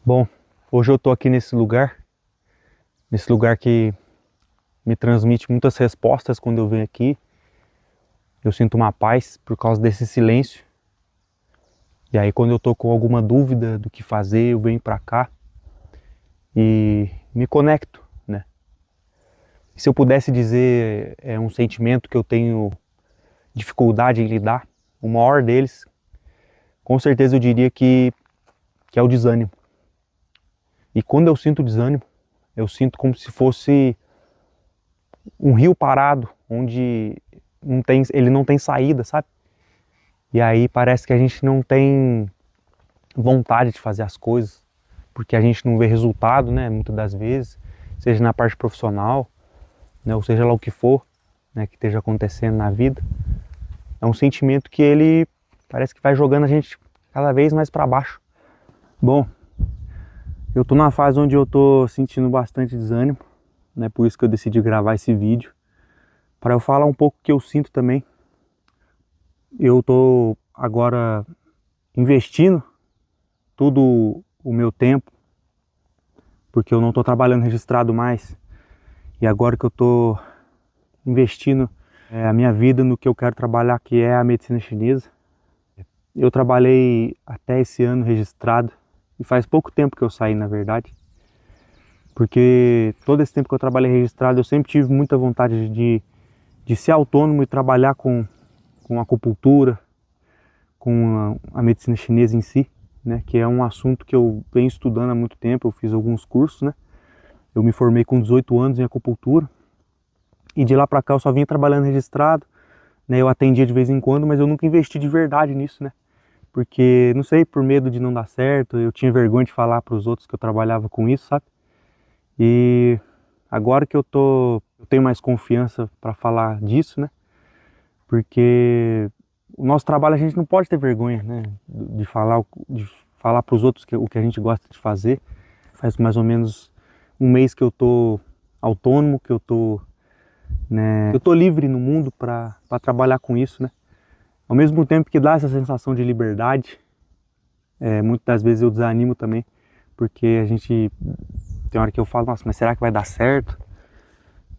Bom, hoje eu tô aqui nesse lugar que me transmite muitas respostas quando eu venho aqui. Eu sinto uma paz por causa desse silêncio. E aí quando eu tô com alguma dúvida do que fazer, eu venho pra cá e me conecto, né? E se eu pudesse dizer um sentimento que eu tenho dificuldade em lidar, o maior deles, com certeza eu diria que é o desânimo. E quando eu sinto desânimo, eu sinto como se fosse um rio parado, onde ele não tem saída, sabe? E aí parece que a gente não tem vontade de fazer as coisas, porque a gente não vê resultado, né? Muitas das vezes, seja na parte profissional, né? Ou seja lá o que for, né? Que esteja acontecendo na vida. É um sentimento que ele parece que vai jogando a gente cada vez mais para baixo. Bom, eu tô numa fase onde eu tô sentindo bastante desânimo, né? Por isso que eu decidi gravar esse vídeo, para eu falar um pouco o que eu sinto também. Eu tô agora investindo todo o meu tempo, porque eu não tô trabalhando registrado mais, e agora que eu tô investindo a minha vida no que eu quero trabalhar, que é a medicina chinesa. Eu trabalhei até esse ano registrado, e faz pouco tempo que eu saí, na verdade, porque todo esse tempo que eu trabalhei registrado, eu sempre tive muita vontade de ser autônomo e trabalhar com acupuntura, com a medicina chinesa em si, né, que é um assunto que eu venho estudando há muito tempo. Eu fiz alguns cursos, né, eu me formei com 18 anos em acupuntura, e de lá pra cá eu só vinha trabalhando registrado, né, eu atendia de vez em quando, mas eu nunca investi de verdade nisso, né, porque, não sei, por medo de não dar certo, eu tinha vergonha de falar para os outros que eu trabalhava com isso, sabe, e agora que eu tenho mais confiança para falar disso, né, porque o nosso trabalho a gente não pode ter vergonha, né, de falar para os outros o que a gente gosta de fazer. Faz mais ou menos um mês que eu tô autônomo, que eu tô livre no mundo para trabalhar com isso, né. Ao mesmo tempo que dá essa sensação de liberdade, muitas das vezes eu desanimo também, porque a gente tem hora que eu falo, nossa, mas será que vai dar certo,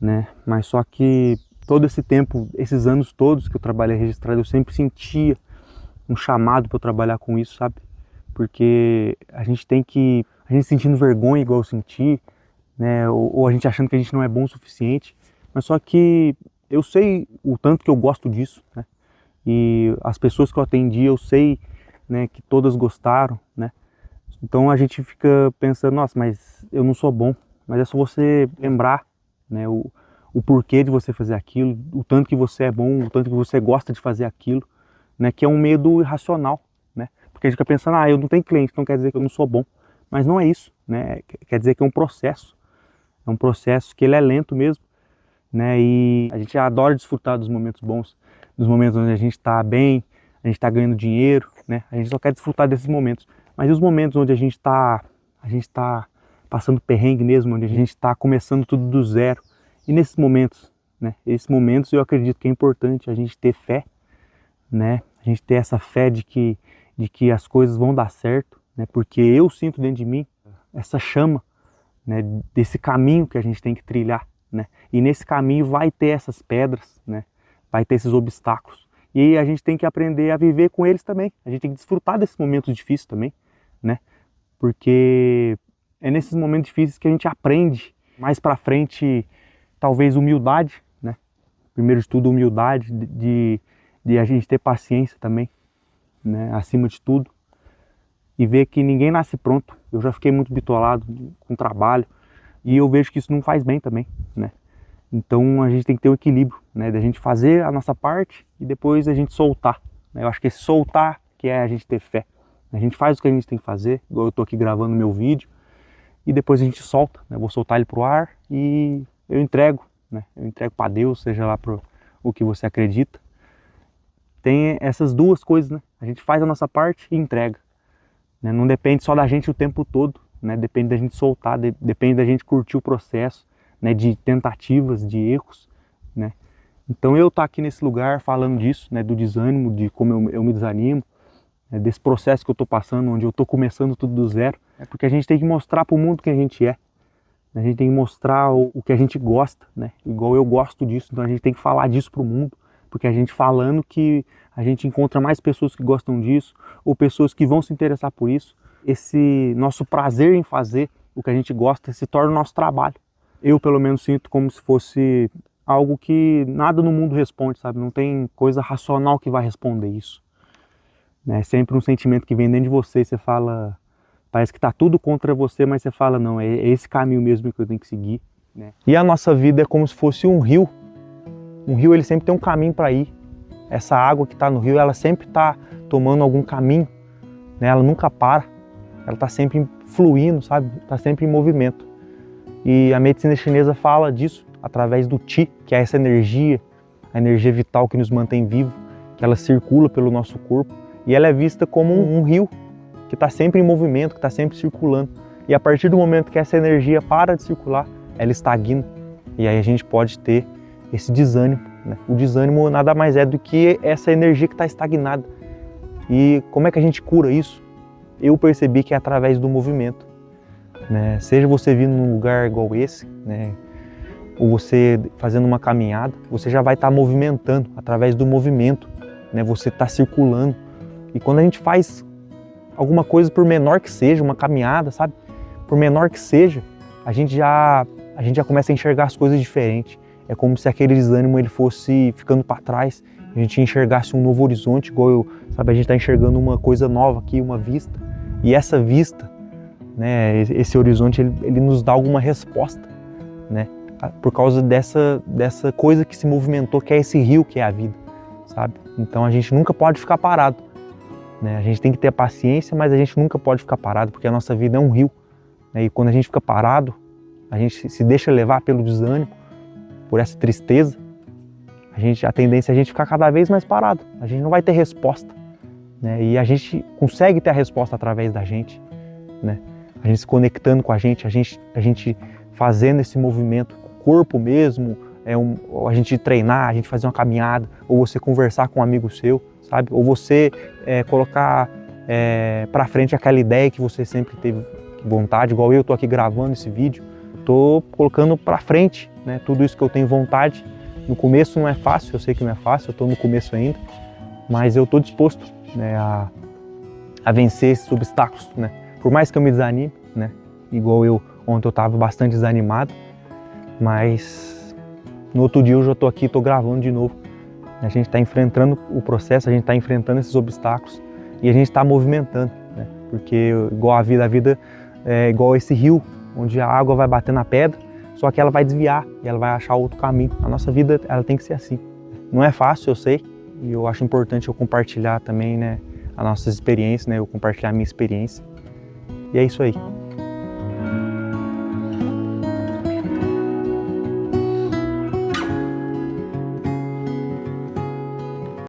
né? Mas só que todo esse tempo, esses anos todos que eu trabalhei registrado, eu sempre sentia um chamado para eu trabalhar com isso, sabe? Porque a gente sentindo vergonha igual eu senti, né? Ou a gente achando que a gente não é bom o suficiente, mas só que eu sei o tanto que eu gosto disso, né? E as pessoas que eu atendi, eu sei, né, que todas gostaram, né? Então a gente fica pensando, nossa, mas eu não sou bom. Mas é só você lembrar, né, o porquê de você fazer aquilo, o tanto que você é bom, o tanto que você gosta de fazer aquilo, né, que é um medo irracional, né? Porque a gente fica pensando, eu não tenho cliente, então quer dizer que eu não sou bom. Mas não é isso, né? Quer dizer que é um processo que ele é lento mesmo, né? E a gente adora desfrutar dos momentos bons, dos momentos onde a gente está bem, a gente está ganhando dinheiro, né? A gente só quer desfrutar desses momentos. Mas e os momentos onde a gente está passando perrengue mesmo, onde a gente está começando tudo do zero? E nesses momentos, né? Esses momentos eu acredito que é importante a gente ter fé, né? A gente ter essa fé de que as coisas vão dar certo, né? Porque eu sinto dentro de mim essa chama, né? Desse caminho que a gente tem que trilhar, né? E nesse caminho vai ter essas pedras, né? Vai ter esses obstáculos. E aí a gente tem que aprender a viver com eles também. A gente tem que desfrutar desses momentos difíceis também, né? Porque é nesses momentos difíceis que a gente aprende mais pra frente, talvez humildade, né? Primeiro de tudo, humildade, de a gente ter paciência também, né? Acima de tudo. E ver que ninguém nasce pronto. Eu já fiquei muito bitolado com o trabalho e eu vejo que isso não faz bem também, né? Então a gente tem que ter um equilíbrio, né? Da gente fazer a nossa parte e depois a gente soltar, né? Eu acho que esse soltar que é a gente ter fé. A gente faz o que a gente tem que fazer, igual eu tô aqui gravando meu vídeo, e depois a gente solta, né? Eu vou soltar ele pro ar e eu entrego, né? Eu entrego para Deus, seja lá pro o que você acredita. Tem essas duas coisas, né? A gente faz a nossa parte e entrega, né? Não depende só da gente o tempo todo, né? Depende da gente soltar, depende da gente curtir o processo, né? De tentativas, de erros, né? Então eu estou aqui nesse lugar falando disso, né? Do desânimo, de como eu me desanimo, né? Desse processo que eu estou passando, onde eu estou começando tudo do zero, É porque a gente tem que mostrar para o mundo quem a gente é. A gente tem que mostrar o que a gente gosta, né? Igual eu gosto disso, então a gente tem que falar disso para o mundo, porque a gente falando que a gente encontra mais pessoas que gostam disso, ou pessoas que vão se interessar por isso. Esse nosso prazer em fazer o que a gente gosta se torna o nosso trabalho. Eu, pelo menos, sinto como se fosse algo que nada no mundo responde, sabe? Não tem coisa racional que vai responder isso. É sempre um sentimento que vem dentro de você e você fala... Parece que está tudo contra você, mas você fala, não, é esse caminho mesmo que eu tenho que seguir. Né? E a nossa vida é como se fosse um rio. Um rio, ele sempre tem um caminho para ir. Essa água que está no rio, ela sempre está tomando algum caminho. Né? Ela nunca para. Ela está sempre fluindo, sabe? Está sempre em movimento. E a medicina chinesa fala disso através do Qi, que é essa energia, a energia vital que nos mantém vivo, que ela circula pelo nosso corpo. E ela é vista como um rio, que está sempre em movimento, que está sempre circulando. E a partir do momento que essa energia para de circular, ela estagna. E aí a gente pode ter esse desânimo. Né? O desânimo nada mais é do que essa energia que está estagnada. E como é que a gente cura isso? Eu percebi que é através do movimento. Né? Seja você vindo num lugar igual esse, né? Ou você fazendo uma caminhada, você já vai estar movimentando através do movimento. Né? Você está circulando. E quando a gente faz alguma coisa, por menor que seja, uma caminhada, sabe? Por menor que seja, a gente já começa a enxergar as coisas diferentes. É como se aquele desânimo ele fosse ficando para trás, a gente enxergasse um novo horizonte, igual sabe? A gente está enxergando uma coisa nova aqui, uma vista. E essa vista, né? Esse horizonte, ele nos dá alguma resposta, né? Por causa dessa coisa que se movimentou, que é esse rio que é a vida, sabe? Então a gente nunca pode ficar parado. Né? A gente tem que ter paciência, mas a gente nunca pode ficar parado, porque a nossa vida é um rio. Né? E quando a gente fica parado, a gente se deixa levar pelo desânimo, por essa tristeza, a tendência é a gente ficar cada vez mais parado. A gente não vai ter resposta. Né? E a gente consegue ter a resposta através da gente. Né? A gente se conectando com a gente fazendo esse movimento, o corpo mesmo, a gente treinar, a gente fazer uma caminhada, ou você conversar com um amigo seu, sabe? Ou você colocar para frente aquela ideia que você sempre teve vontade, igual eu estou aqui gravando esse vídeo, estou colocando para frente, né? Tudo isso que eu tenho vontade. No começo não é fácil, eu sei que não é fácil, eu estou no começo ainda, mas eu estou disposto, né, a vencer esses obstáculos, né? Por mais que eu me desanime, né? Igual ontem eu estava bastante desanimado, mas no outro dia eu já estou aqui, estou gravando de novo. A gente está enfrentando o processo, a gente está enfrentando esses obstáculos e a gente está movimentando, né? Porque igual a vida é igual esse rio, onde a água vai bater na pedra, só que ela vai desviar e ela vai achar outro caminho. A nossa vida, ela tem que ser assim. Não é fácil, eu sei, e eu acho importante eu compartilhar também, né, as nossas experiências, né, eu compartilhar a minha experiência. E é isso aí.